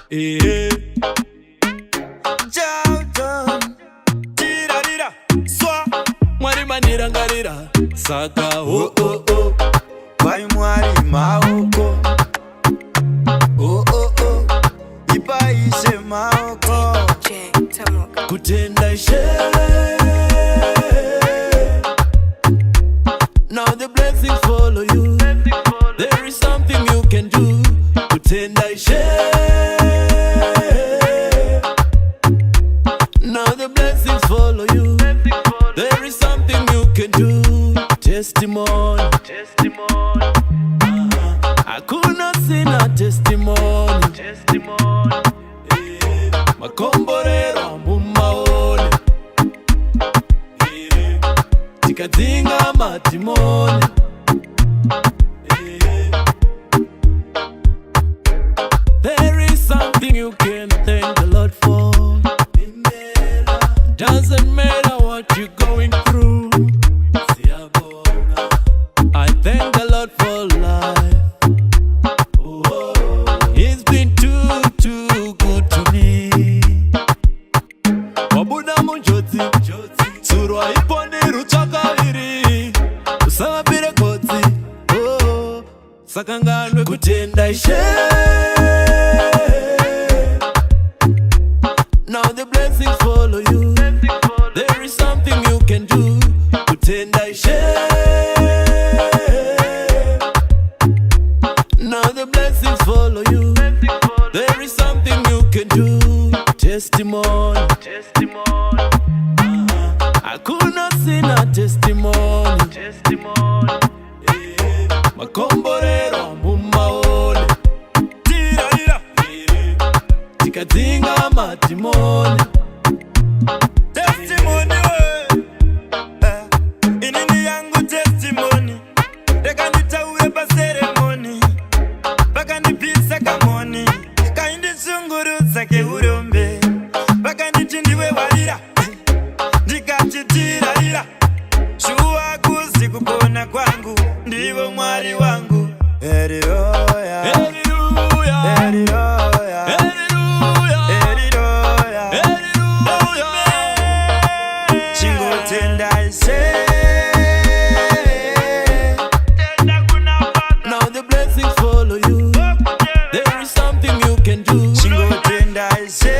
Eh, Jauton, tirarira, swa, mwari manirangarira, saka oh oh oh, vai mwari maoko, oh oh oh, ipaishe maoko, kutenda ishe. Now the blessings follow you. There is something you can do. Kutenda ishe. Now the blessings follow you. There is something you can do. Testimony. Hakuna sina testimony. Makomborero mumaone. Tikazinga matimoni. There is something you can thank the Lord for. Doesn't matter what you're going through. I thank the Lord for life. He's been too good to me. Wabuda munjoti, surwa iponi ruchakaviri. Usabire koti, oh, sakanganwe kutenda ishe. Now the blessings follow you. There is something you can do. Kutenda ishe. Now the blessings follow you. There is something you can do. Testimony. Hakuna sina testimony. Makomborero mumaone. Tirarira, tikazinga matimoni. Testimony we, inini yangu testimony. Reka nitaure pa ceremony, baka nipisa kamoni. Kaindi chunguruza ke urombe, baka nichindiwe warira, ndikachitirarira. Shuwa kuzi kupona kwangu, ndivo mwari wangu. Hallelujah, hallelujah, hallelujah, hallelujah, hallelujah, hallelujah. Chingotenda ishe. Now the blessings follow you. There is something you can do. Chingotenda ishe.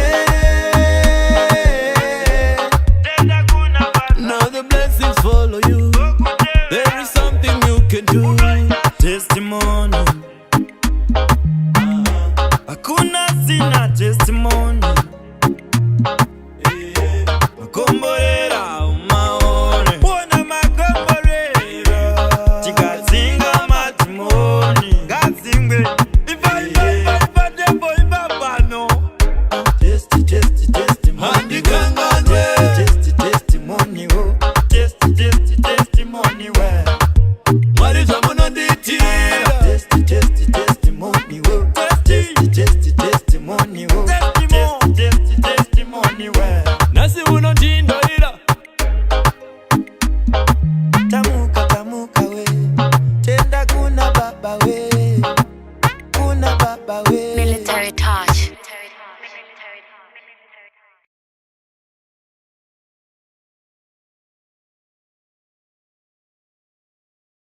Now the blessings follow you. There is something you can do. Testimony. Hakuna sina testimony.